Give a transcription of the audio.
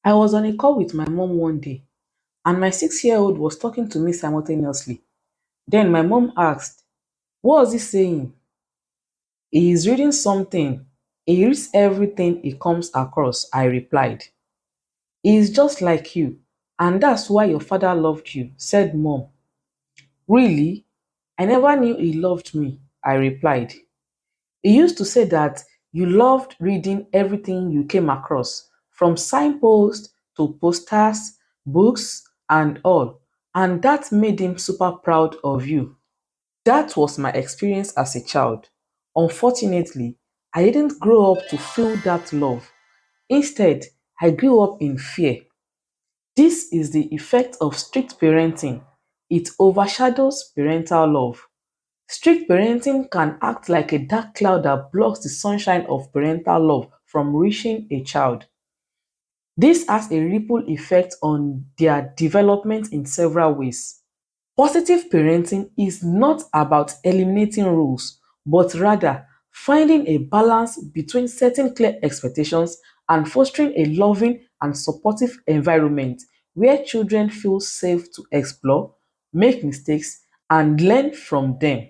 I was on a call with my mom one day, and my 6-year-old was talking to me simultaneously. Then my mom asked, "What was he saying?" "He is reading something. He reads everything he comes across," I replied. "He is just like you, and that's why your father loved you," said mom. "Really? I never knew he loved me," I replied. "He used to say that you loved reading everything you came across, from signposts to posters, books, and all, and that made him super proud of you." That was my experience as a child. Unfortunately, I didn't grow up to feel that love. Instead, I grew up in fear. This is the effect of strict parenting. It overshadows parental love. Strict parenting can act like a dark cloud that blocks the sunshine of parental love from reaching a child. This has a ripple effect on their development in several ways. Positive parenting is not about eliminating rules, but rather finding a balance between setting clear expectations and fostering a loving and supportive environment where children feel safe to explore, make mistakes, and learn from them.